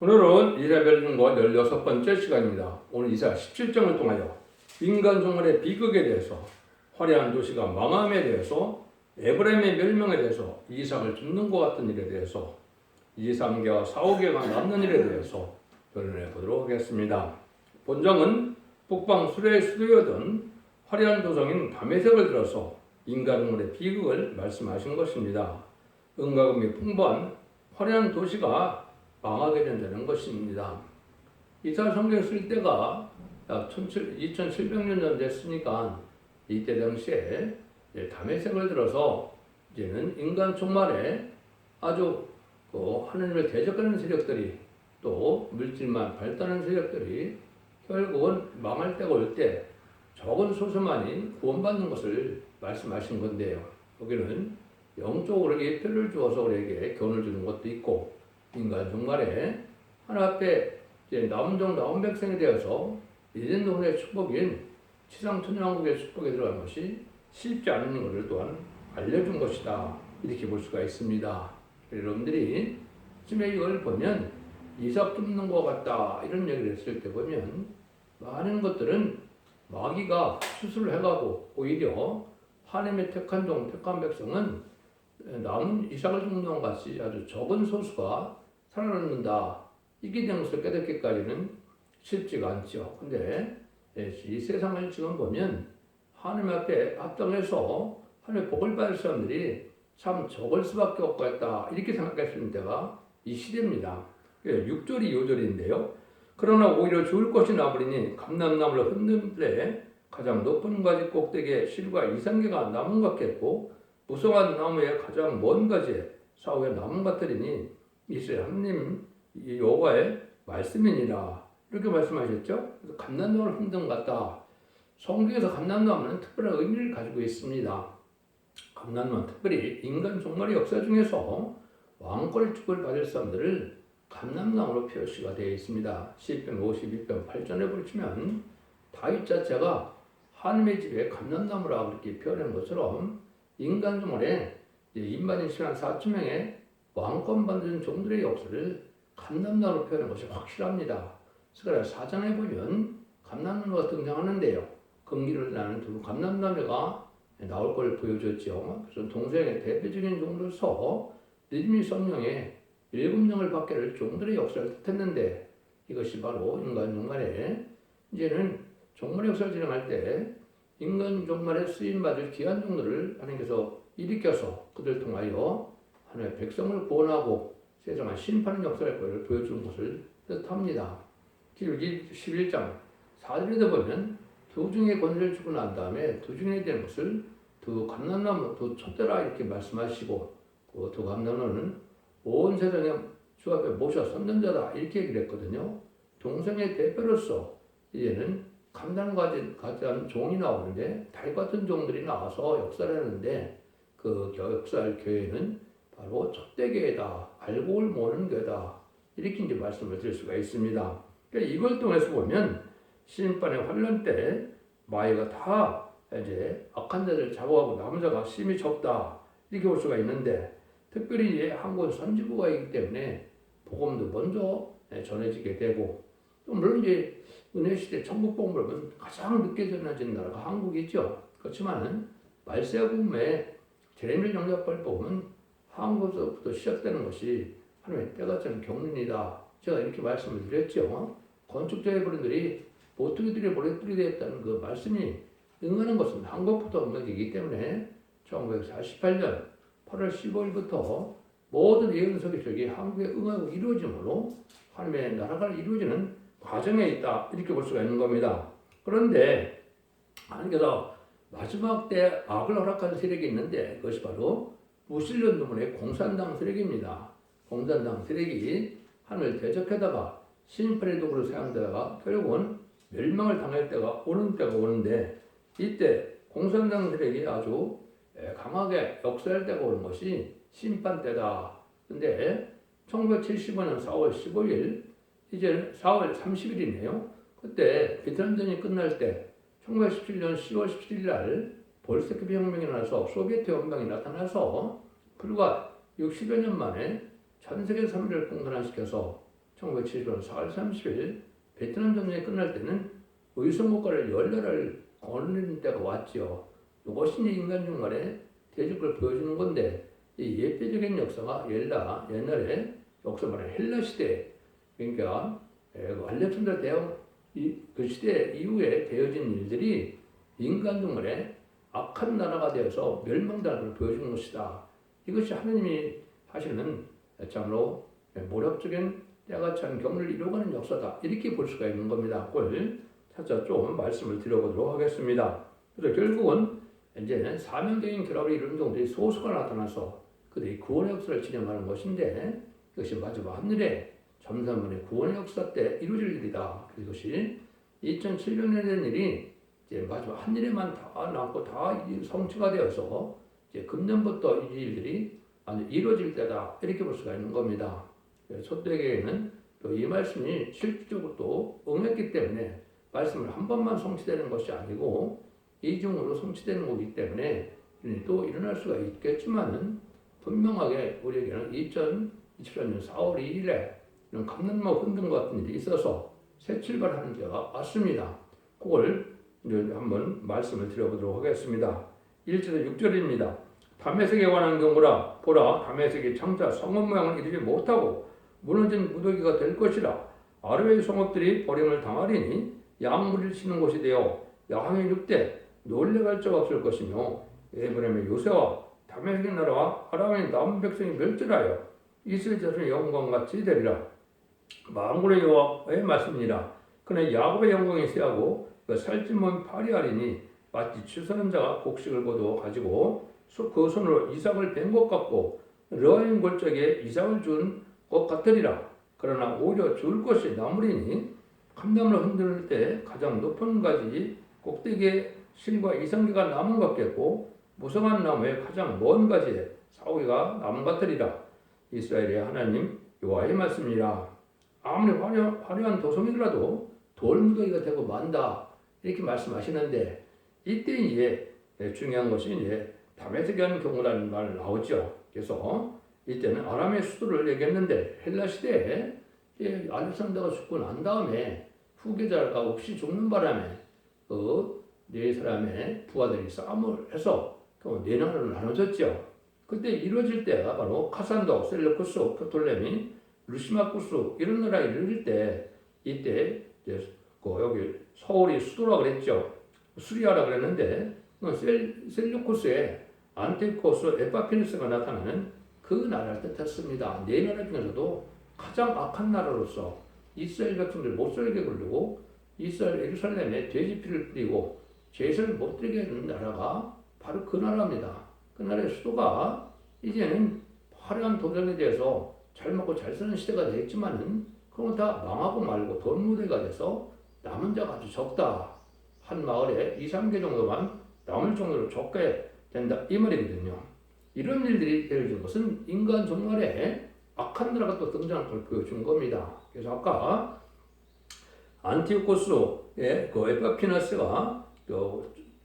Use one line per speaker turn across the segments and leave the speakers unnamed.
오늘은 이사벨 중과 16번째 시간입니다. 오늘 이사 17장을 통하여 인간 종말의 비극에 대해서, 화려한 도시가 망함에 대해서, 에브라임의 멸망에 대해서, 이삭을 죽는 것 같은 일에 대해서, 2, 3개와 4, 5개가 남는 일에 대해서 변론해 보도록 하겠습니다. 본장은 북방 수레의 수도였던 화려한 도성인 다메섹을 들어서 인간 종말의 비극을 말씀하신 것입니다. 은과 금이 풍부한 화려한 도시가 망하게 된다는 것입니다. 이스라엘 성경 쓸 때가 약 2700년 전 됐으니까 이때 당시에 다메섹을 들어서 이제는 인간 종말에 아주 하느님을 대적하는 세력들이 또 물질만 발달하는 세력들이 결국은 망할 때가 올 때 적은 소수만이 구원받는 것을 말씀하신 건데요. 여기는 영적으로 예표를 주어서 우리에게 교훈을 주는 것도 있고, 인간 종말에 하나님 앞에 남은 종 남은 백성에 대해서 이전 노혼의 축복인 지상 천년왕국의 축복에 들어간 것이 쉽지 않은 것을 또한 알려준 것이다, 이렇게 볼 수가 있습니다. 여러분들이 지금 이걸 보면 이삭 줍는 것 같다 이런 얘기를 했을 때 보면 많은 것들은 마귀가 수술을 해가고 오히려 하나님의 택한 종 택한 백성은 남은 이삭을 줍는 것 같이 아주 적은 소수가 살아남는다, 이게 된 것을 깨닫기까지는 쉽지가 않죠. 근데 이 세상을 지금 보면 하나님 앞에 합당해서 하나님의 복을 받을 사람들이 참 적을 수밖에 없겠다, 이렇게 생각했을 때가 이 시대입니다. 6절이 5절인데요. 그러나 오히려 좋을 것이 나버리니 감람나무를 흔들에 가장 높은 가지 꼭대기에 실과 이상계가 나무 같겠고, 무성한 나무의 가장 먼 가지에 사후에 나무 같으리니 이스라엘 하나님 여호와의 말씀이니라, 이렇게 말씀하셨죠. 그래서 감람나무를 흔든 것 같다. 성경에서 감람나무는 특별한 의미를 가지고 있습니다. 감람나무는 특별히 인간 종말의 역사 중에서 왕권의 축복을 받을 사람들을 감람나무로 표시가 되어 있습니다. 시편 52편 8절에 보시면 다윗 자체가 하나님의 집에 감람나무라고 그렇게 표현한 것처럼 인간 종말에 인반인 4,000명의 왕권 받는 종들의 역사를 감람나무로 표현한 것이 확실합니다. 그래서 사장에 보면 감람나무가 등장하는데요. 금기를 나는 두 감람나무가 나올 걸 보여줬죠. 그래서 동서양의 대표적인 종으로서 느헤미야 성령의 7명을 받게 할 종들의 역사를 뜻했는데, 이것이 바로 인간 종말에 이제는 종말의 역사를 진행할 때 인간 종말에 쓰임받을 귀한 종들을 하나님께서 일으켜서 그들을 통하여 하나님의 백성을 구원하고 세상을 심판하는 역사를 보여주는 것을 뜻합니다. 11장 4절에도 보면 두 중의 권세를 주고 난 다음에 두 중에 된 것을 두 감람나무 두 촛대라, 이렇게 말씀하시고, 그 두 감람나무는 온 세상에 주 앞에 모셔 선는 자다, 이렇게 얘기를 했거든요. 동성의 대표로서 이제는 감람가지한 종이 나오는데 달 같은 종들이 나와서 역사를 하는데, 그 역사할 교회는 바로 촛대교회다, 알곡을 모으는 교회다, 이렇게 이제 말씀을 드릴 수가 있습니다. 그러니까 이걸 통해서 보면 심판의 환란 때 마귀가 다 이제 악한 자들 잡아가고 남은 자가 심히 적다, 이렇게 볼 수가 있는데, 특별히 이제 한국 선지부가 있기 때문에 복음도 먼저 전해지게 되고, 또 물론 이제 은혜 시대 천국 복음을 가장 늦게 전해진 나라가 한국이죠. 그렇지만은 말세아 복음에 제레미야 영접할 복음은 한국에서부터 시작되는 것이 하나님의 때가 참 경륜이다, 제가 이렇게 말씀을 드렸죠. 건축자의 분들이 모퉁이들이 모래들이 되었다는 그 말씀이 응하는 것은 한국부터 응하기 때문에 1948년 8월 15일부터 모든 예언석이 저기 한국에 응하고 이루어짐으로 하나님의 나라가 이루어지는 과정에 있다, 이렇게 볼 수가 있는 겁니다. 그런데 하나님께서 마지막 때 악을 허락하는 세력이 있는데, 그것이 바로 무신론 때문에 공산당 세력입니다. 공산당 세력이 하나님을 대적하다가 심판의 도구로 사용되다가 결국은 멸망을 당할 때가 오는데, 이때 공산당 세력이 아주 강하게 역사할 때가 오는 것이 심판 때다. 근데 1975년 4월 15일, 이제 4월 30일이네요. 그때 베트남전이 끝날 때 1917년 10월 17일 날 볼셰비키 혁명이 나서 소비에트 연방이 나타나서 불과 60여 년 만에 전 세계 3위를 공산화시켜서 1970년 4월 30일 베트남 전쟁이 끝날 때는 의성국가를 열나라를 거느리는 때가 왔죠. 이것이 인간 중간에 대적을 보여주는 건데 이 예배적인 역사가 옛날에 역사 말하는 헬라 시대 그러니까 알렉산더 대왕 그 시대 이후에 되어진 일들이 인간 중간에 악한 나라가 되어서 멸망당하는 걸 보여주는 것이다. 이것이 하느님이 하시는 참으로 모략적인 때가 찬 경을 이루어가는 역사다. 이렇게 볼 수가 있는 겁니다. 그걸 차차 좀 말씀을 드려보도록 하겠습니다. 그래서 결국은 이제 사명적인 결합을 이루는 경우들이 소수가 나타나서 그들이 구원의 역사를 진행하는 것인데 이것이 마지막 하늘에 점산문의 구원의 역사 때 이루어질 일이다. 이것이 2700년에 된 일이 이제 마지막 한일에만 다 남고 다 성취가 되어서 이제 금년부터 이 일들이 아주 이루어질 때다. 이렇게 볼 수가 있는 겁니다. 초대교회는 또 이 말씀이 실질적으로 또 응했기 때문에 말씀을 한 번만 성취되는 것이 아니고 이중으로 성취되는 거기 때문에 또 일어날 수가 있겠지만은 분명하게 우리에게는 2024년 4월 2일에 이런 감남모 흔든 것 같은 일이 있어서 새 출발하는 때가 왔습니다. 그걸 이제 한번 말씀을 드려보도록 하겠습니다. 1절에서 6절입니다. 다메섹에 관한 경우라 보라 다메섹이 장차 성읍 모양을 이루지 못하고 무너진 무더기가 될 것이라 아르웨이 성읍들이 버림을 당하리니 양무리를 치는 곳이 되어 야왕의 늑대 놀래갈 적 없을 것이며 에브라임의 요새와 다메섹의 나라와 아람의 남은 백성이 멸절하여 이스라엘 자손의 영광같이 되리라. 만군의 여호와의 말씀이니라. 그는 야곱의 영광이 쇠하고 그 살찐 몸이 파리하리니 마치 추수하는 자가 곡식을 거두어 가지고 그 손으로 이삭을 벤 것 같고 르아인 골짜기에 이삭을 준 것 같으리라. 그러나 오히려 좋을 것이 나무리니 감나무를 흔들 때 가장 높은 가지 꼭대기에 실과 이상기가 남은 것 같겠고 무성한 나무의 가장 먼 가지에 사오기가 남은 것 같으리라. 이스라엘의 하나님 여호와의 말씀이라. 아무리 화려한 도성이라도 돌무더기가 되고 만다. 이렇게 말씀하시는데 이때 이제 중요한 것이 이제 다메섹에 하는 경우라는 말 나오죠. 그래서 이때는 아람의 수도를 얘기했는데 헬라 시대에 알렉산더가 죽고 난 다음에 후계자가 없이 죽는 바람에 그 네 사람의 부하들이 싸움을 해서 네 나라로 나눠졌죠. 그때 이루어질 때가 바로 카산도, 셀루쿠스, 프톨레미, 루시마쿠스 이런 나라에 이르를 때 이때 이제 여기 서울이 수도라 그랬죠. 수리아라 그랬는데 셀루쿠스에 안티오코스 에파피누스가 나타나는 그 나라를 뜻했습니다. 네 나라 중에서도 가장 악한 나라로서 이스라엘 백성들 못 살게 굴리고 이스라엘 예루살렘에 돼지피를 뿌리고 죄를 못 들게 하는 나라가 바로 그 나라입니다. 그 나라의 수도가 이제는 화려한 도전에 대해서 잘 먹고 잘 사는 시대가 되겠지만은 그건 다 망하고 말고 돈무대가 돼서 남은 자가 아주 적다. 한 마을에 2, 3개 정도만 남을 정도로 적게 된다. 이 말이거든요. 이런 일들이 되어진 것은 인간 종말에 악한 나라가 또 등장할 걸 보여준 겁니다. 그래서 아까 안티오코스의 그 에파피나스가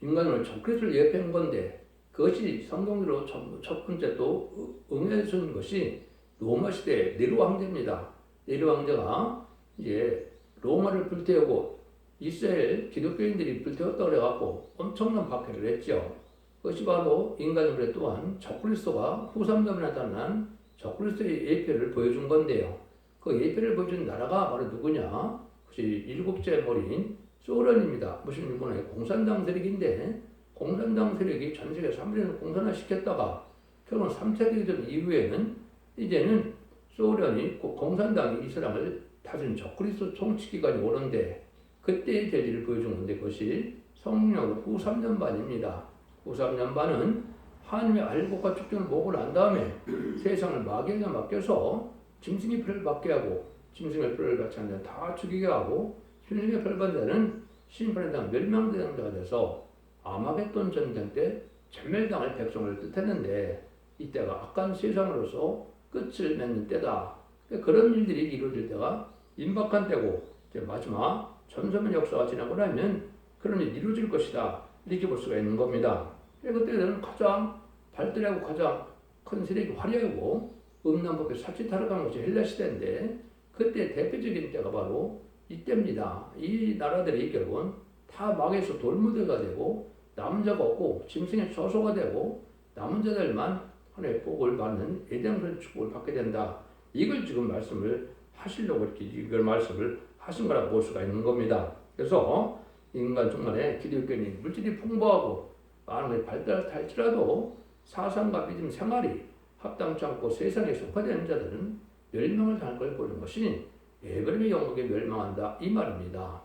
인간을 적그리스도를 예표한 건데 그것이 성경으로 첫 번째 또 응해준 것이 로마 시대 네로 황제입니다. 네로 황제가 이제 로마를 불태우고 이스라엘 기독교인들이 불태웠다고 그래갖고 엄청난 박해를 했죠. 그것이 바로 인간의 또한 적그리스도가 후삼점에 나타난 적그리스도의 예표를 보여준 건데요. 그 예표를 보여준 나라가 바로 누구냐? 그것이 일곱째 머리인 소련입니다. 무슨 일본의 공산당 세력인데 공산당 세력이 전 세계 3분의 1을 공산화시켰다가 결국 3차 대전 이후에는 이제는 소련이 공산당이 이 사람을 다스린 적그리스도 통치기관이 오는데 그때의 대지를 보여준 건데 그것이 성령 후 3년반입니다. 후 3년반은 하나님의 알곡과 축전을 보고 난 다음에 세상을 마귀에게 맡겨서 짐승의 표를 받게 하고 짐승의 표를 받지 않는 자는 다 죽이게 하고 짐승의 표를 받는 자는 심판에 대한 멸망대상자가 돼서 아마겟돈 전쟁 때 전멸당할 백성을 뜻했는데 이때가 악한 세상으로서 끝을 맺는 때다. 그런 일들이 이루어질 때가 임박한 때고 이제 마지막 전소면 역사가 지나고 나면 그런 일이 이루어질 것이다. 이렇게 볼 수가 있는 겁니다. 그때는 가장 발달하고 가장 큰 세력이 화려하고 음란법에 사치타락한 것이 헬라 시대인데 그때 대표적인 때가 바로 이때입니다. 이 나라들이 결국은 다 망해서 돌무대가 되고 남은 자가 없고 짐승의 처소가 되고 남은 자들만 하나님의 복을 받는 에덴의 축복을 받게 된다. 이걸 지금 말씀을 하시려고 이렇게 이걸 말씀을 하신 거라고 볼 수가 있는 겁니다. 그래서 인간 중간에 기독교인이 물질이 풍부하고 많은 것이 발달할지라도 사상과 믿음 생활이 합당치 않고 세상에 속화되는 자들은 멸망을 당할 걸 보는 것이 에브라임의 영국에 멸망한다 이 말입니다.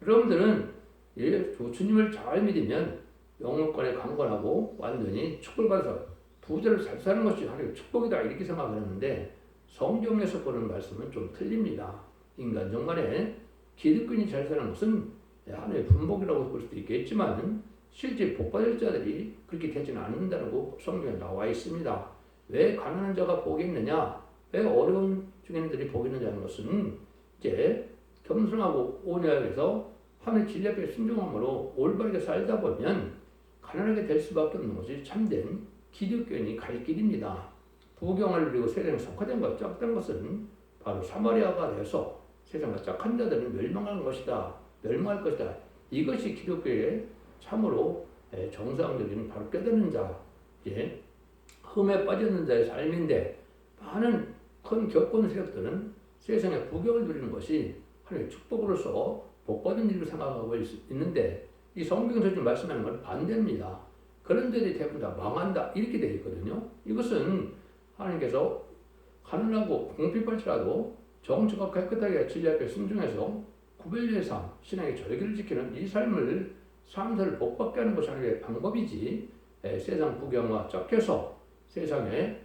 여러분들은 주님을 잘 믿으면 영혼권에 강건하고 완전히 축복을 받아서 부자를 잘 사는 것이 하나님의 축복이다 이렇게 생각하는데 성경에서 보는 말씀은 좀 틀립니다. 인간 정말에 기득권이 잘 사는 것은 하나님의 분복이라고 볼 수도 있겠지만 실제 복받을 자들이 그렇게 되지는 않는다고 성경에 나와 있습니다. 왜 가난한 자가 복이 있느냐? 왜 어려운 중인들이 복이 있느냐는 것은 이제 겸손하고 온유하게서 하나님의 진리 앞에 순종함으로 올바르게 살다 보면 가난하게 될 수밖에 없는 것이 참된 기독교인이 갈 길입니다. 부경을 누리고 세상에 속화된 것, 짝된 것은 바로 사마리아가 되어서 세상과 짝한 자들은 멸망할 것이다. 멸망할 것이다. 이것이 기독교의 참으로 정상적인 바로 깨닫는 자, 흠에 빠지는 자의 삶인데 많은 큰 격권 세력들은 세상의 부경을 누리는 것이 하나님의 축복으로서 복받은 일을 생각하고 있는데 이 성경에서 지금 말씀하는 건 반대입니다. 그런 자들이 대부분 다 망한다 이렇게 되어 있거든요. 이것은 하나님께서 가난하고 궁핍할지라도 정치가 깨끗하게 진리 앞에 순종해서 구별의 삶, 신앙의 절기를 지키는 이 삶을 복받게 하는 것이 하나님의 방법이지 세상 부경과 쫓겨서 세상에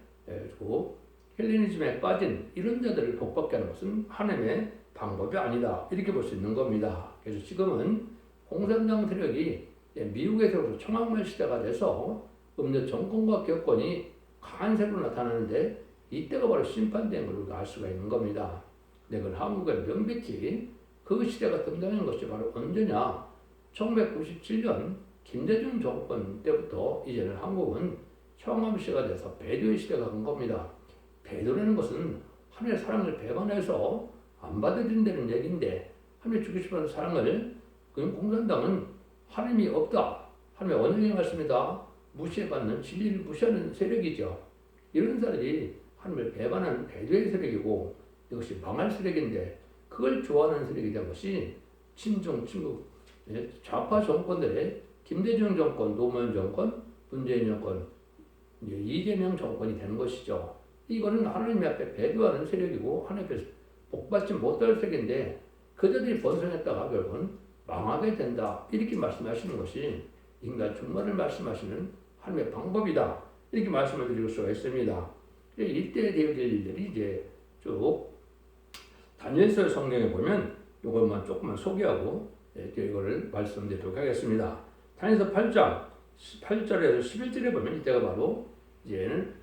헬레니즘에 빠진 이런 자들을 복받게 하는 것은 하나님의 방법이 아니다 이렇게 볼 수 있는 겁니다. 그래서 지금은 공산당 세력이 미국에서부터 청학말 시대가 돼서 음료 정권과 격권이 강한 세로 나타나는데 이때가 바로 심판된 걸로 알 수가 있는 겁니다. 근데 그건 한국에 명백히 그 시대가 등장한 것이 바로 언제냐? 1997년 김대중 정권 때부터 이제는 한국은 청암 시대가 돼서 배도의 시대가 간 겁니다. 배도라는 것은 하나님의 사랑을 배반해서 안 받아들인다는 얘기인데 하나님이 주고 싶은 사랑을 공산당은 하나님이 없다. 하나님의 언약의 말씀이다. 무시해받는 진리를 무시하는 세력이죠. 이런 사람들이 하나님을 배반하는 배도의 세력이고 이것이 망할 세력인데 그걸 좋아하는 세력이 된 것이 친중, 친국, 좌파 정권들의 김대중 정권, 노무현 정권, 문재인 정권, 이재명 정권이 되는 것이죠. 이거는 하나님 앞에 배도하는 세력이고 하나님 앞에서 복받지 못할 세력인데 그들이 번성했다가 결국은 망하게 된다. 이렇게 말씀하시는 것이 인간 종말을 말씀하시는 하나님의 방법이다. 이렇게 말씀을 드릴 수가 있습니다. 이때 되어질 일들이 이제 쭉 다니엘서 성경에 보면 이것만 조금만 소개하고 이거를 말씀드리도록 하겠습니다. 다니엘서 8장 8절에서 11절에 보면 이때가 바로 이제는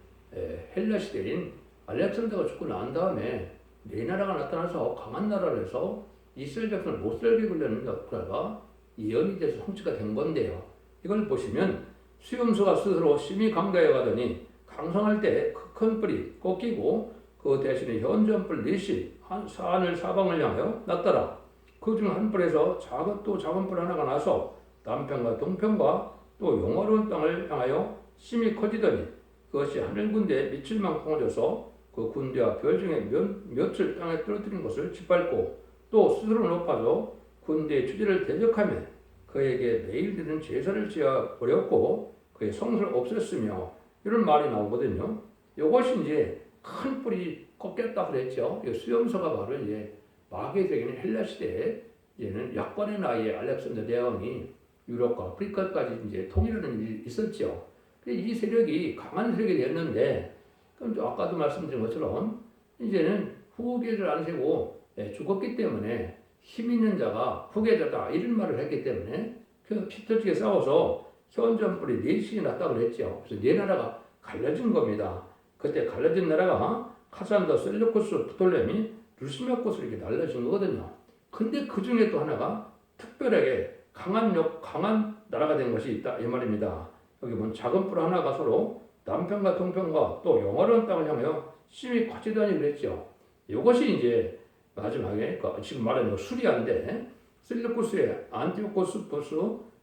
헬라 시대인 알렉산더가 죽고 난 다음에 네 나라가 나타나서 강한 나라를 해서 이스라엘 백성을 못 살게 하려는 역사가 예언이 돼서 성취가 된 건데요. 이걸 보시면 수염소가 스스로 심히 강다해 가더니 강성할 때 큰 뿔이 꺾이고 그 대신에 현저한 뿔 넷이 하늘 사방을 향하여 났더라. 그 중 한 뿔에서 작은 뿔 하나가 나서 남편과 동편과 또 영화로운 땅을 향하여 심히 커지더니 그것이 하늘 군대에 미칠 만큼 커져서 그 군대와 별 중에 몇을 땅에 떨어뜨린 것을 짓밟고 또 스스로 높아져 군대의 주제를 대적하며 그에게 매일 드는 제사를 지어 버렸고 그의 성을 없앴으며 이런 말이 나오거든요. 이것이 이제 큰 뿔이 꺾였다 그랬죠. 수염소가 바로 이제 마귀의 세계는 헬라 시대에 이제는 약관의 나이에 알렉산더 대왕이 유럽과 아프리카까지 이제 통일하는 일이 있었죠. 이 세력이 강한 세력이 됐는데, 그럼 아까도 말씀드린 것처럼 이제는 후계자를 안 세고 죽었기 때문에 힘 있는 자가 후계자다 이런 말을 했기 때문에 그 피터지게 싸워서 현전불이 넷이 났다고 그랬죠. 그래서 네 나라가 갈라진 겁니다. 그때 갈라진 나라가 카산더, 셀루쿠스, 프톨레미, 루시메코스 이렇게 날라진 거거든요. 근데 그 중에 또 하나가 특별하게 강한 나라가 된 것이 있다 이 말입니다. 여기 보면 작은 뿔 하나가 서로 남편과 동편과 또 영화로운 땅을 향하여 심히 커지더니 그랬죠. 이것이 이제 마지막에 지금 말하는 수리아인데 셀루쿠스의 안티오코스포스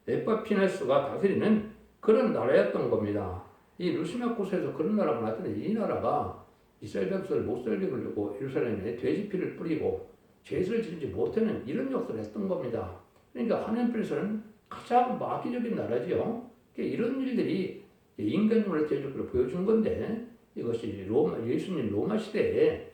에파피네스가 다스리는 그런 나라였던 겁니다. 이 루시마코스에서 그런 나라가 나타났는데 이 나라가 이스라엘 백성을 못 살게 하려고 예루살렘에 돼지피를 뿌리고 죄를 지지 못하는 이런 역사를 했던 겁니다. 그러니까 하나님께서는 가장 마귀적인 나라지요. 이런 일들이 인간으로의 대적으로 보여준 건데 이것이 예수님 로마 시대에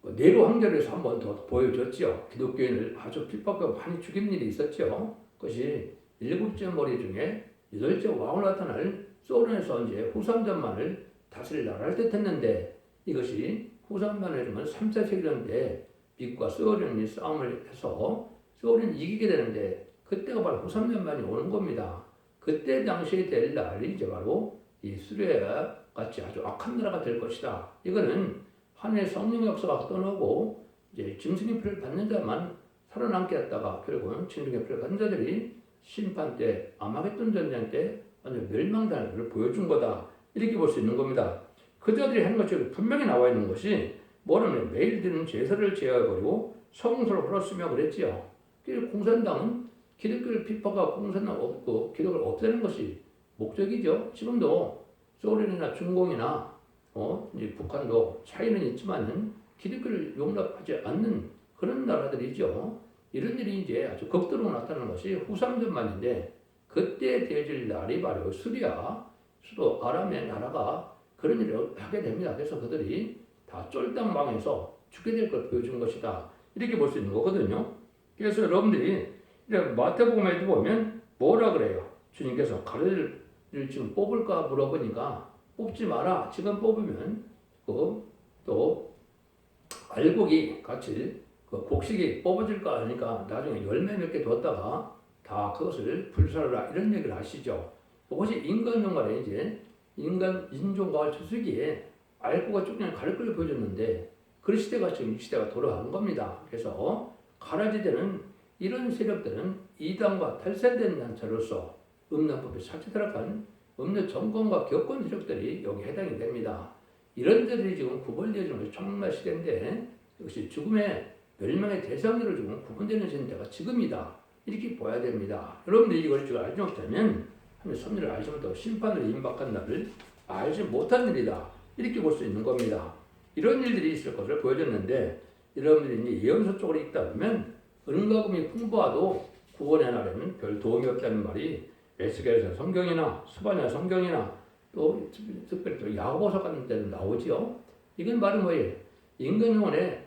네로 황제로서 한 번 더 보여줬죠. 기독교인을 아주 핍박하고 많이 죽인 일이 있었죠. 그것이 7째 머리 중에 8째 왕으로 나타날 소련에서 이제 후삼전만을 다스릴 나라를 뜻했는데 이것이 후삼전을 이루면 3차 세계대전 때 미국과 소련이 싸움을 해서 소련이 이기게 되는데 그때가 바로 후삼전만이 오는 겁니다. 그때 당시에 될 날이 이제 바로 이 수레아 같이 아주 악한 나라가 될 것이다. 이거는 하늘의 성령 역사가 떠나고 이제 짐승의 피를 받는 자만 살아남게 했다가 결국은 짐승의 피를 받는 자들이 심판 때 아마겟돈 전쟁 때 완전 멸망당하는 것을 보여준 거다. 이렇게 볼 수 있는 겁니다. 그 자들이 하는 것처럼 분명히 나와 있는 것이 뭐냐면 매일 드는 제사를 제어해버리고 성소를 헐었으며 그랬지요. 그래서 공산당은 기독교를 핍박하고 공산당 없고 기독을 없애는 것이 목적이죠. 지금도 소련이나 중공이나 이제 북한도 차이는 있지만은 기독교를 용납하지 않는 그런 나라들이죠. 이런 일이 이제 아주 극도로 나타나는 것이 후삼전만인데 그때 되어질 날이 바로 수리아 수도 아람의 나라가 그런 일을 하게 됩니다. 그래서 그들이 다 쫄딱 망해서 죽게 될 걸 보여준 것이다. 이렇게 볼 수 있는 거거든요. 그래서 여러분들이 마태복음에 보면 뭐라 그래요? 주님께서 가르를 지금 뽑을까 물어보니까 뽑지 마라. 지금 뽑으면 또 알곡이 같이 곡식이 뽑아질까 하니까 나중에 열매 몇 개 뒀다가 다 그것을 불살라 이런 얘기를 하시죠. 그것이 인간 영화에 이제 인종과학 주수기에 알고가 쭉 그냥 가를 걸 보여줬는데 그 시대가 지금 이 시대가 돌아간 겁니다. 그래서 가라지되는 이런 세력들은 이단과 탈세된 단체로서 음란법에 사치들어간 음료 정권과 격권 세력들이 여기 해당이 됩니다. 이런 들이 지금 구분되어지는 것이 청날 시대인데 이것이 죽음의 멸망의 대상으로 지금 구분되는 시대가 지금이다. 이렇게 봐야 됩니다. 여러분들이 이걸 지금 알지 못하면 하나님의 섭리를 알지 못하고 심판을 임박한 날을 알지 못한 일이다. 이렇게 볼 수 있는 겁니다. 이런 일들이 있을 것을 보여줬는데 여러분들이 이제 예언서 쪽으로 읽다 보면 은과금이 풍부하도 구원의 날에는 별 도움이 없다는 말이 에스겔서 성경이나 스바냐 성경이나 또 특별히 또 야고보서 같은 데는 나오지요. 이건 바로 뭐예요? 인간 영혼에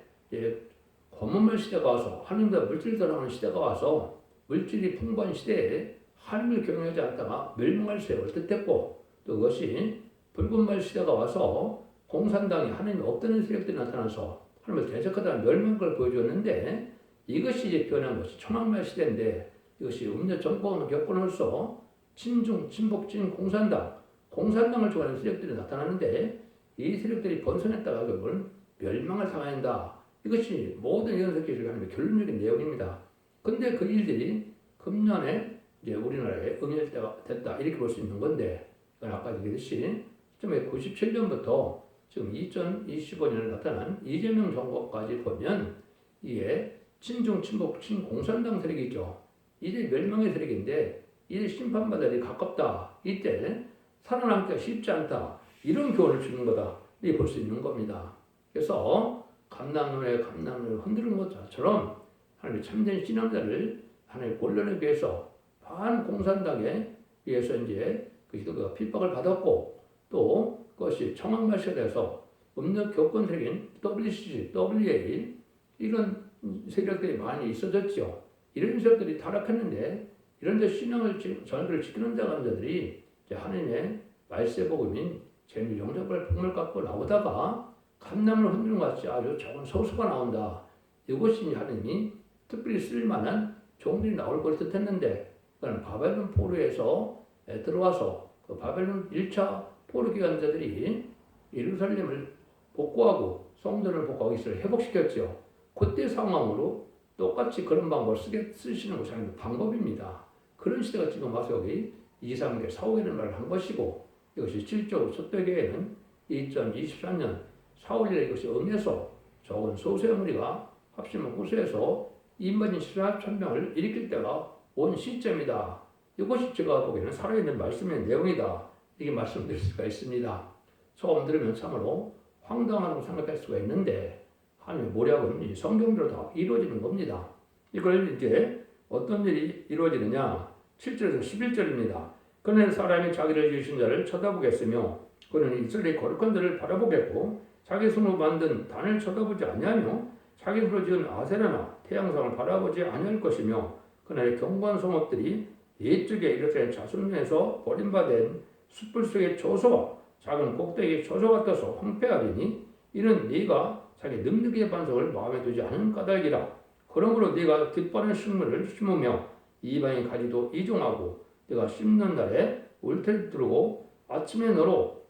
검은물 시대가 와서 하나님과 물질을 떠나는 시대가 와서 물질이 풍부한 시대에 하나님을 경외하지 않다가 멸망할 세월을 뜻했고 또 그것이 붉은말 시대가 와서 공산당이 하나님이 없다는 세력들이 나타나서 하나님을 대적하다는 멸망을 보여줬는데 이것이 이제 변한 것이 초막말 시대인데 이것이 음녀 정권을 겪고로서 친중, 친복진, 공산당을 좋아하는 세력들이 나타나는데 이 세력들이 번성했다가 결국은 멸망을 당한다. 이것이 모든 예언서 기술이 하는 결론적인 내용입니다. 근데 그 일들이 금년에 이제 우리나라에 응할 때가 됐다. 이렇게 볼 수 있는 건데 이건 아까 얘기했듯이 97년부터 지금 2025년에 나타난 이재명 정권까지 보면 이게 친중, 친복, 친공산당 세력이죠. 이제 멸망의 세력인데 이제 심판받아야 가깝다. 이때 살아남기가 쉽지 않다. 이런 교훈을 주는 거다. 이렇게 볼 수 있는 겁니다. 그래서 감남론에 흔드는 것처럼 하나님의 참된 신앙자를 하나님의 권론에 비해서 반공산당에 의해서 이제 그 핍박을 받았고 또 그것이 청학말시에 대해서 음력 교권 세력인 WCC, WA 이런 세력들이 많이 있어졌죠. 이런 세력들이 타락했는데 이런 데 신앙을 전도를 지키는 자들이 하나님의 말세 복음인 재미 영접을 복음을 갖고 나오다가 감남을 흔드는 것 같이 아주 적은 소수가 나온다. 이것이 하나님이 특별히 쓸만한 종들이 나올 걸 뜻했는데 그건 바벨론 포로에서 들어와서 그 바벨론 1차 포로 기관자들이 예루살렘을 복구하고 성전을 복구하고 이스라엘을 회복시켰죠. 그때 상황으로 똑같이 그런 방법을 쓰시는 것이 아니고 방법입니다. 그런 시대가 지금 와서 여기 2, 3개, 4, 5개를 말을 한 것이고 이것이 실적으로 첫대교회는 2023년 4월에 이것이 응해서 적은 소수의 무리가 합심을 호소해서 인반인 14,000명을 일으킬 때가 온 시점이다. 이것이 제가 보기에는 살아있는 말씀의 내용이다. 이게 말씀드릴 수가 있습니다. 처음 들으면 참으로 황당하다고 생각할 수가 있는데 하나님의 모략은 이 성경대로 다 이루어지는 겁니다. 이걸 이제 어떤 일이 이루어지느냐 7절에서 11절입니다. 그는 사람이 자기를 지으신 자를 쳐다보겠으며 그는 이스라엘의 거룩한 자를 바라보겠고 자기 손으로 만든 단을 쳐다보지 아니하며 자기 손으로 지은 아세라나 태양상을 바라보지 아니할 것이며 그날의 견고한 성읍들이 이쪽에 이렇게 자손에서 버림받은 숯불 속의 조소와 작은 꼭대기의 조소 같아서 황폐하리니 이는 네가 자기 능력의 반석을 마음에 두지 않은 까닭이라. 그러므로 네가 깃바른 식물을 심으며 이방의 가지도 이종하고 네가 심는 날에 울타리 두르고 아침에 너로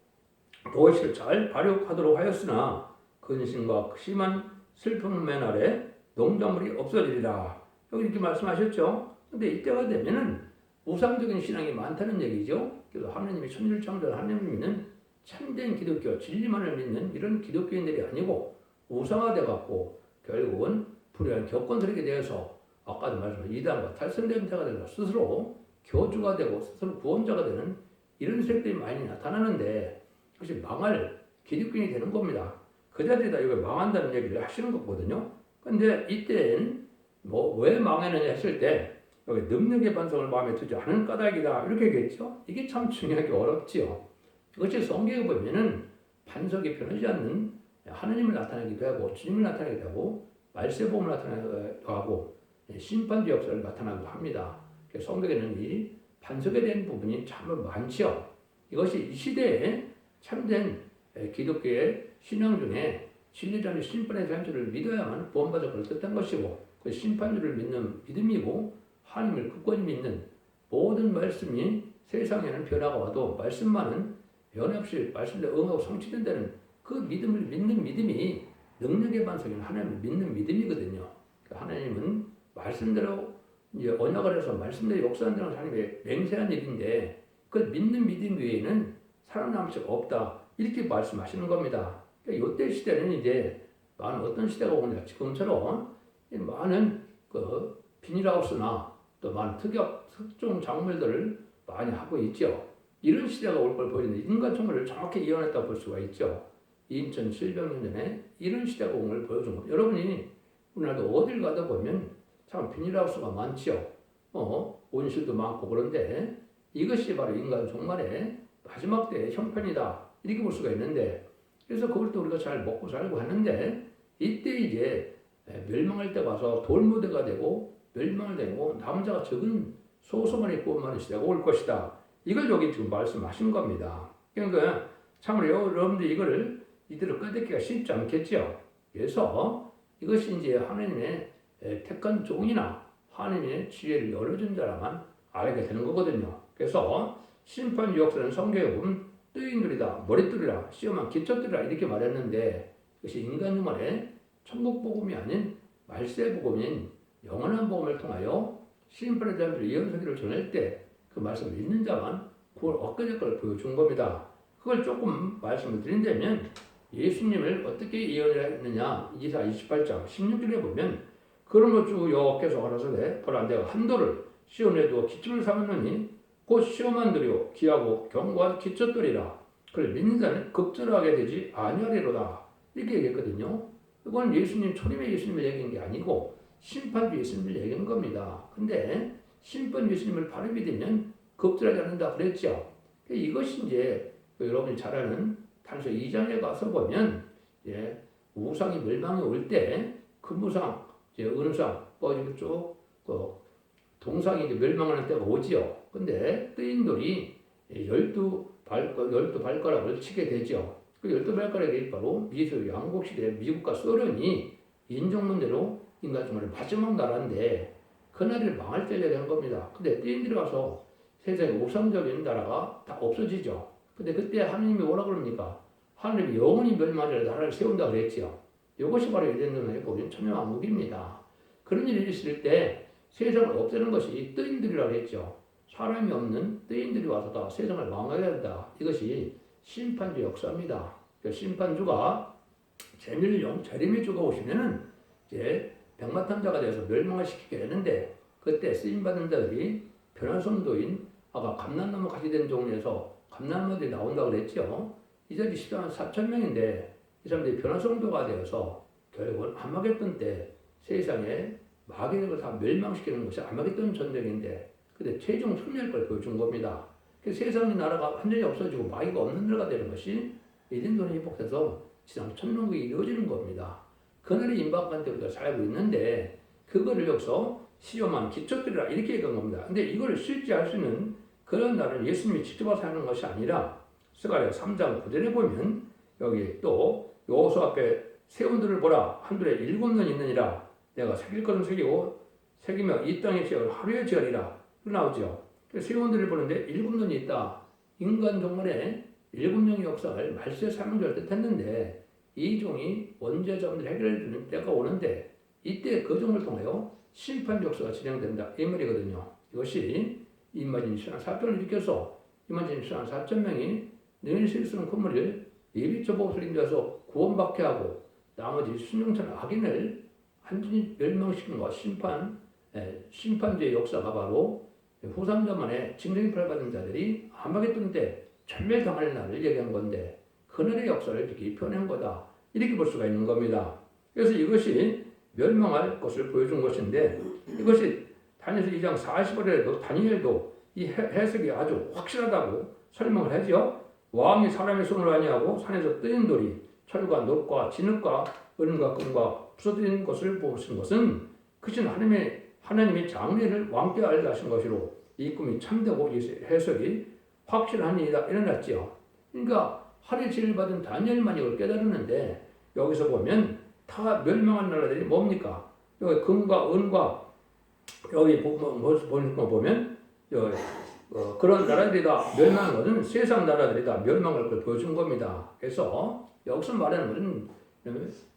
도시를 잘 발육하도록 하였으나 근심과 심한 슬픔의 날에 농작물이 없어지리라. 여기 이렇게 말씀하셨죠. 근데 이때가 되면은 우상적인 신앙이 많다는 얘기죠. 그래서 하나님이 천지를 창조한 하나님을 믿는 참된 기독교, 진리만을 믿는 이런 기독교인들이 아니고 우상화돼 갖고 결국은 불의한 격건설에게 대해서 아까도 말씀한 이단과 탈선된 자가 되고 스스로 교주가 되고 스스로 구원자가 되는 이런 세력들이 많이 나타나는데 그것이 망할 기독교인이 되는 겁니다. 그 자리에다 이걸 망한다는 얘기를 하시는 거거든요. 근데 이때는 왜 망했느냐 했을 때 여기 능력의 반성을 마음에 두지 않은 까닭이다 이렇게 얘기했죠. 이게 참 중요하기 어렵지요. 그것이 성경에 보면은 반석이 변하지 않는 하나님을 나타내기도 하고 주님을 나타내기도 하고 말세복음을 나타내기도 하고 심판주 역사를 나타나기도 합니다. 성경에는 이 반석에 대한 부분이 참 많지요. 이것이 이 시대에 참된 기독교의 신앙 중에 진리자는 심판의 산주를 믿어야만 구원받을 걸 뜻한 것이고 그 심판주를 믿는 믿음이고 하나님을 굳건히 믿는 모든 말씀이 세상에는 변화가 와도 말씀만은 변함없이 말씀대로 응하고 성취된다는 그 믿음을 믿는 믿음이 능력의 반석인 하나님을 믿는 믿음이거든요. 하나님은 말씀대로 이제 언약을 해서 말씀대로 역사한다는 하나님의 맹세한 일인데 그 믿는 믿음 외에는 살아남을 수가 없다. 이렇게 말씀하시는 겁니다. 이때 시대는 이제 많은 어떤 시대가 오느냐 지금처럼 많은 그 비닐하우스나 또 많은 특종 작물들을 많이 하고 있죠. 이런 시대가 올 걸 보이는데 인간 총을 정확히 이해했다고 볼 수가 있죠. 2700년 전에 이런 시대가 온 걸 보여준 겁니다. 여러분이 우리나라도 어딜 가다 보면 참 비닐하우스가 많지요. 온실도 많고 그런데 이것이 바로 인간 종말의 마지막 때의 형편이다. 이렇게 볼 수가 있는데 그래서 그걸 또 우리가 잘 먹고 살고 하는데 이때 이제 멸망할 때 가서 돌무대가 되고 멸망을 되고 남자가 적은 소수만이 구원받는 시대가 올 것이다. 이걸 여기 지금 말씀하신 겁니다. 그러니까 참으로 여러분들 이거를 이대로 끄집기가 쉽지 않겠죠. 그래서 이것이 이제 하나님의 택한 종이나 하나님의 지혜를 열어준 자라만 알게 되는 거거든요. 그래서 심판 역사는 성경에 보면 뜨인들이다, 머릿돌이라, 시험한 기초들이라 이렇게 말했는데 그것이 인간 중간에 천국 복음이 아닌 말세 복음인 영원한 복음을 통하여 심판에 대한 예언서기를 전할 때 그 말씀을 믿는 자만 그걸 얻게 될 걸 보여준 겁니다. 그걸 조금 말씀을 드린다면 예수님을 어떻게 예언했느냐 이사 28장 16절에 보면 그러므로 주 여호와께서 가라사대 보라 내가 한도를 시온에 두어 기초를 삼았느니 곧 시험한 들이요 기하고 견고한 기초들이라 그를 믿는 자는 급절하게 되지 아니하리로다 이렇게 얘기했거든요. 이건 예수님 초림의 예수님을 얘기한 게 아니고 심판주 예수님을 얘기한 겁니다. 근데 심판 예수님을 바로 믿으면 급절하지 않는다 그랬죠. 이것이 이제 여러분이 잘 아는 단서 2장에 가서 보면 우상이 멸망이 올 때 금우상, 은우상 꺼지고 쭉 동상이 이제 멸망하는 때가 오지요. 근데 뜨인 돌이 12발가락을 치게 되죠. 그 12발가락이 바로 미소 양국시대 미국과 소련이 인종문제로 인간 중간에 마지막 나라인데 그 나라를 망할 때려야 되는 겁니다. 근데 뜨인 들어가서 세상에 우상적인 나라가 다 없어지죠. 근데 그때 하나님이 뭐라 그럽니까? 하나님이 영원히 멸망할 나라를 세운다 그랬지요. 이것이 바로 예전에 보인 천년왕국입니다. 그런 일이 있을 때 세상을 없애는 것이 뜨인들이라고 했죠. 사람이 없는 뜨인들이 와서 다 세상을 망하게 한다. 이것이 심판주 역사입니다. 심판주가 재밀용 재림이 죽어오시면은 이제 백마탄자가 되어서 멸망을 시키게 되는데 그때 쓰임받은 자들이 변화성도인 아까 감람나무 같이 된 종류에서 감람나무들이 나온다고 그랬죠. 이 자리 14만 4천 명인데 이 사람들이 변화성도가 되어서 결국은 아마겟돈 때 세상에 마귀를 다 멸망시키는 것이 아마겟돈 전쟁인데 근데 최종 승리할 걸 보여준 겁니다. 그래서 세상의 나라가 완전히 없어지고 마귀가 없는 나라가 되는 것이 에덴동산이 회복돼서 지상 천년국이 이루어지는 겁니다. 그날의 임박한테 우리가 살고 있는데 그거를 여기서 시험한 기초들이라 이렇게 얘기한 겁니다. 근데 이걸 실제 할 수 있는 그런 날은 예수님이 직접 와서 하는 것이 아니라 스가랴 3장 9절에 보면 여기 또 여호수 앞에 세운들을 보라 한둘에 7년 있느니라 내가 새길 것은 새기고 새기며 이 땅의 지역을 하루에 지으리라 나오죠. 세운들을 보는데 7년이 있다. 인간 종말에 7년의 역사를 말세의 사명자를 뜻했는데 이 종이 원죄자분들 해결해 주는 때가 오는데 이때 그 종을 통하여 심판 역사가 진행된다 이 말이거든요. 이것이 임마진 4편을 일으켜서 임마진 4,000명이 능히 실수는 건물을 예비처복을 인자서 구원받게 하고 나머지 순종찬 악인을 완전히 멸망시키는 것 심판주의 역사가 바로 후삼자만의 징정의 받은 자들이 아마겟돈 때 전멸당할 날을 얘기한 건데 그날의 역사를 이렇게 표현한 거다 이렇게 볼 수가 있는 겁니다. 그래서 이것이 멸망할 것을 보여준 것인데 이것이 다니엘서 2장 40절에도 다니엘도 이 해석이 아주 확실하다고 설명을 하죠. 왕이 사람의 손으로 아니하고 산에서 뜨인 돌이 철과 놋과 진흙과 은과 금과 부서뜨린 것을 보신 것은 그것은 하나님이 장래를 왕께 알게 하신 것이로 이 꿈이 참되고 이 해석이 확실하니이다 일어났지요. 그러니까 하루에 지혜를 받은 다니엘만 이걸 깨달았는데 여기서 보면 다 멸망한 나라들이 뭡니까? 여기 금과 은과 여기 보는 거 보면 그런 나라들이 다 멸망한 것은 세상 나라들이 다 멸망할 걸 보여준 겁니다. 그래서 여기서 말하는 것은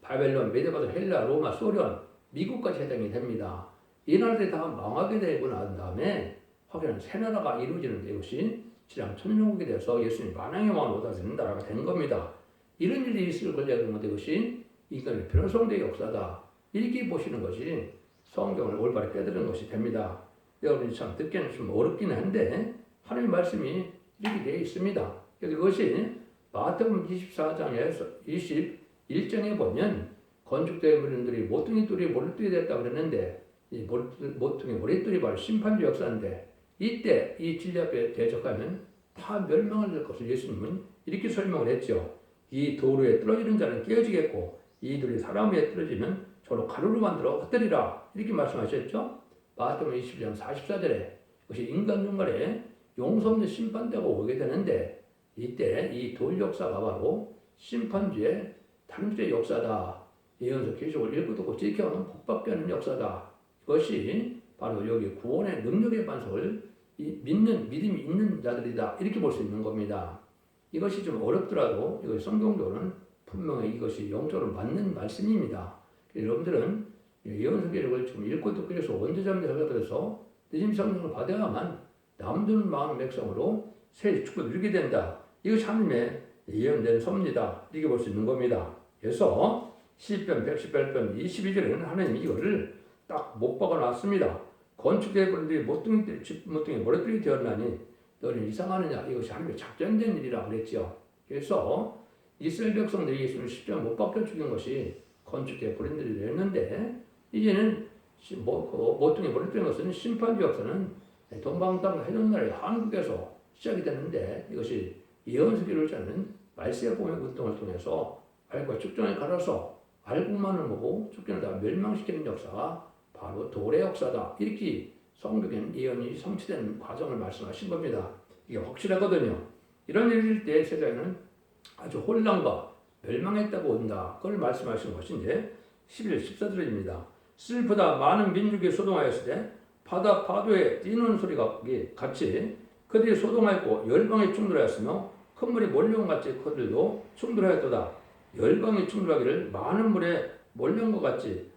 바벨론, 메데바드, 헬라, 로마, 소련, 미국까지 해당이 됩니다. 이 나라들이 다 망하게 되고 난 다음에 확연한 새 나라가 이루어지는데 이것이 지상 천년국이 돼서 예수님 만왕의 왕을 얻어지는 나라가 된 겁니다. 이런 일이 있을 걸려는 건데 이것이 인간의 변성대의 역사다. 이렇게 보시는 것이 성경을 올바르게 깨달은 것이 됩니다. 여러분이 참 듣기는 좀 어렵긴 한데 하나님의 말씀이 이렇게 되어 있습니다. 그래서 이것이 마태복음 24장에서 21장에 보면 건축된 문들이 모퉁이 뚫이 머리뚫이 됐다고 그랬는데 이 모퉁이 머리뚫이 바로 심판주 역사인데 이때 이 진리 앞에 대적하면 다 멸망을 될 것을 예수님은 이렇게 설명을 했죠. 이 돌 위에 떨어지는 자는 깨어지겠고 이 돌이 사람 위에 떨어지면 저로 가루로 만들어 흩뜨리라 이렇게 말씀하셨죠. 마태복음 22장 44절에 이것이 인간 종말에 용서 없는 심판대가 오게 되는데 이때 이 돌 역사가 바로 심판주의 단주의 역사다. 예언서 계시록을 읽고 듣고 지켜오는 복받게 하는 역사다. 이것이 바로 여기 구원의 능력의 반석을 믿음이 있는 자들이다. 이렇게 볼 수 있는 겁니다. 이것이 좀 어렵더라도 이것이 성경적으로는 분명히 이것이 영적으로 맞는 말씀입니다. 여러분들은 예언서 계시록을 지금 읽고 듣고 해서 원죄자입니다. 그래서 늦은 성령을 받아야만 남주는 마음 백성으로 새 축복을 누리게 된다. 이것이 하나님의 예언된 섭니다. 이렇게 볼 수 있는 겁니다. 그래서 시편 118편 22절에는 하나님이 이거를 딱 못 박아놨습니다. 건축된 분들이 모퉁이 머리들이 되었나니 너는 이상하느냐. 이것이 하나님의 작전된 일이라 그랬죠. 그래서 이스라엘 백성들이 예수님을 십자가에 못 박혀 죽인 것이 건축된 불인들이 되었는데 이제는 모퉁이 머리들인 것은 심판주 역사는 동방땅 해전나라의 한국에서 시작이 되는데 이것이 예언서기를 짜는 말세의 봄의 운동을 통해서 알과 축전을 갈아서 알고만을 보고 축전을 다 멸망시키는 역사가 바로 돌의 역사다. 이렇게 성경에는 예언이 성취되는 과정을 말씀하신 겁니다. 이게 확실하거든요. 이런 일일 때 세상에는 아주 혼란과 멸망했다고 온다. 그걸 말씀하신 것인데 11, 14절입니다. 슬프다 많은 민족이 소동하였을 때 바다 파도에 뛰는 소리가 같이 그들이 소동하였고 열방이 충돌하였으며 큰 물이 몰려온 같이 그들도 충돌하였도다. 열방이 충돌하기를 많은 물에 몰려온 것 같이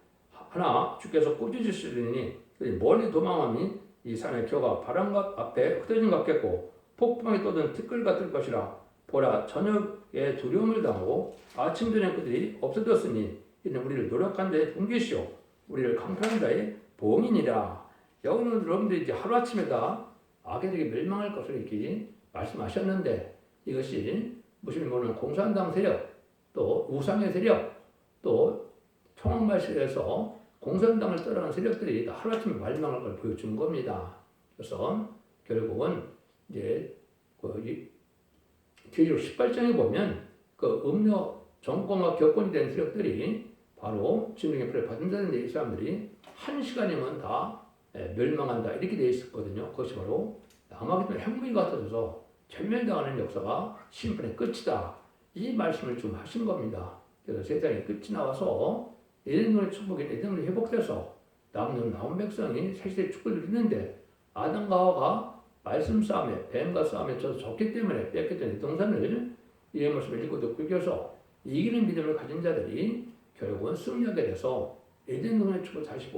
하나 주께서 꾸짖으시리니 멀리 도망함이 이 산의 겨가 바람 앞에 흩어진 것 같겠고 폭풍이 떠든 티끌 같을 것이라. 보라 저녁에 두려움을 당하고 아침 저녁 그들이 없어졌으니 이는 우리를 노력한 자의 분기시오 우리를 강탈한 자의 봉인이라. 여러분 여러분들이 이제 하루아침에다 악에게 멸망할 것을 이렇게 말씀하셨는데 이것이 무슬림 보는 공산당 세력 또 우상의 세력 또 총학말실에서 공산당을 따르는 세력들이 하루아침에 멸망할 걸 보여준 겁니다. 그래서 결국은 이제 계시록 18장에 보면 그 음료 정권과 격권이 된 세력들이 바로 진영의 불을 받은 자들인데 이 사람들이 한 시간이면 다 멸망한다 이렇게 되어 있었거든요. 그것이 바로 남아기던 핵무기 같아져서 전멸당하는 역사가 심판의 끝이다. 이 말씀을 좀 하신 겁니다. 그래서 세상의 끝이 나와서 에덴동의 축복이 에덴동이 회복돼서 남은 백성이 세세의 축복을 누리는데 아담과 하와가 말씀 싸움에 뱀과 싸움에 져서 졌기 때문에 뺏겼던 동산을 이의 모습을 읽고 듣고 이겨서 이기는 믿음을 가진 자들이 결국은 승리하게 돼서 에덴동의 축복을 다시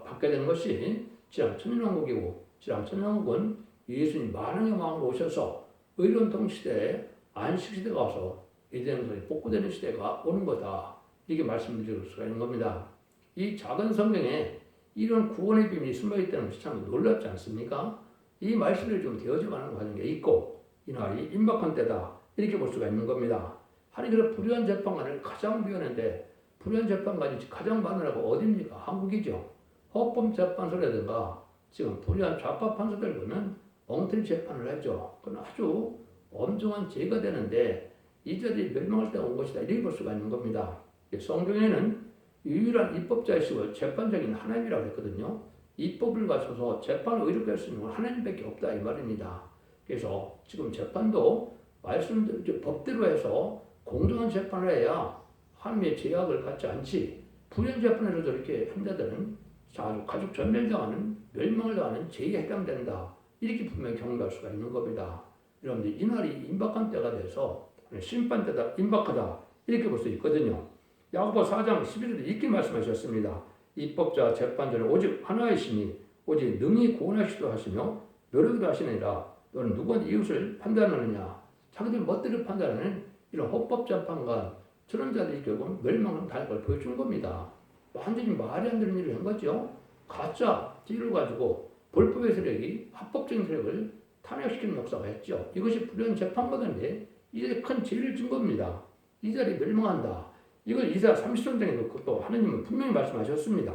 받게 되는 것이 지상천년왕국이고 지상천년왕국은 예수님 만왕의 왕으로 오셔서 의로운 통치대에 안식시대가 와서 에덴동이 복구되는 시대가 오는 거다. 이렇게 말씀드릴 수가 있는 겁니다. 이 작은 성경에 이런 구원의 비밀이 숨어있다는 것이 참 놀랍지 않습니까? 이 말씀을 좀 되어져가는 과정에 있고 이 날이 임박한 때다 이렇게 볼 수가 있는 겁니다. 하나님께서 불의한 재판관을 가장 비하는데 불의한 재판관이 가장 많으라고 어디입니까? 한국이죠. 헌법재판소라든가 지금 불의한 좌파 판사들 보면 엉터리 재판을 하죠. 그건 아주 엄중한 죄가 되는데 이 자들이 멸망할 때가 온 것이다 이렇게 볼 수가 있는 겁니다. 성경에는 유일한 입법자이시고 재판장인 하나님이라고 했거든요. 입법을 갖춰서 재판을 의롭게 할 수 있는 건 하나님밖에 없다 이 말입니다. 그래서 지금 재판도 말씀대로 법대로 해서 공정한 재판을 해야 하나님의 제약을 갖지 않지 불의한 재판에서 저렇게 한 자들은 아주 가족 전멸당하는 멸망을 당하는 죄에 해당된다 이렇게 분명히 경고할 수가 있는 겁니다. 여러분들 이 날이 임박한 때가 돼서 심판 때다 임박하다 이렇게 볼 수 있거든요. 야고보 4장 11절에 이렇게 말씀하셨습니다. 입법자 재판자는 오직 하나이시니 오직 능히 구원하시기도 하시며 노력도 하시느니라. 너는 누구한테 이웃을 판단하느냐. 자기들 멋대로 판단하는 이런 헌법재판관 저런 자들이 결국 멸망을 당할 걸 보여준 겁니다. 완전히 말이 안 되는 일을 한 거죠. 가짜 띠를 가지고 불법의 세력이 합법적인 세력을 탄핵시키는 역사가 했죠. 이것이 불의한 재판관인데 이제 큰 죄를 진 겁니다. 이 자리 멸망한다. 이걸 이사야 30장에도 또 하나님은 분명히 말씀하셨습니다.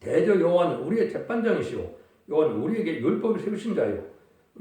대저 여호와는 우리의 재판장이시오. 여호와는 우리에게 율법을 세우신 자요.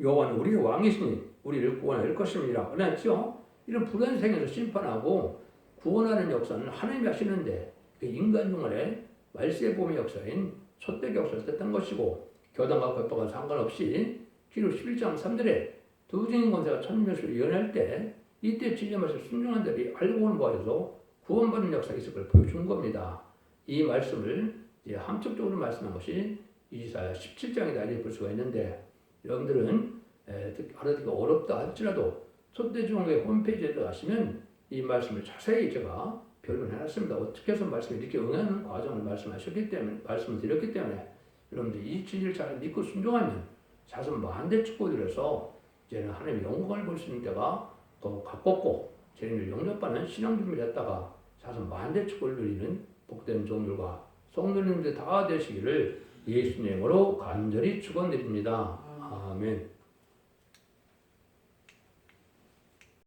여호와는 우리의 왕이시니 우리를 구원할 것입니다. 그랬죠? 이런 불의한 생에서 심판하고 구원하는 역사는 하나님이 하시는데 그 인간 중간에 말세봄의 역사인 소떼기 역사를 뜻한 것이고 교단과 법과는 상관없이 기록 11장 3절에 두 증인 권세가 천년을 연할 때 이때 진리말씀 순종한 자들이 알고 오는 바에서 구원받는 역사가 있을 걸 보여준 겁니다. 이 말씀을 이제 함축적으로 말씀한 것이 이사야 17장이다 이렇게 볼 수가 있는데 여러분들은 알아듣기가 어렵다 할지라도 초대중앙회 홈페이지에 들어가시면 이 말씀을 자세히 제가 변론해놨습니다. 어떻게 해서 말씀을 이렇게 응하는 과정을 말씀하셨기 때문에 말씀을 드렸기 때문에 여러분들 이 진리를 잘 믿고 순종하면 자손 만대 축복들에서 이제는 하나님의 영광을 볼 수 있는 때가 더 가깝고 재림을 영접받는 신앙 준비를 했다가 자손 만대 축복을 누리는 복된 종들과 성도님들 다 되시기를 예수님으로 간절히 축원드립니다. 아멘.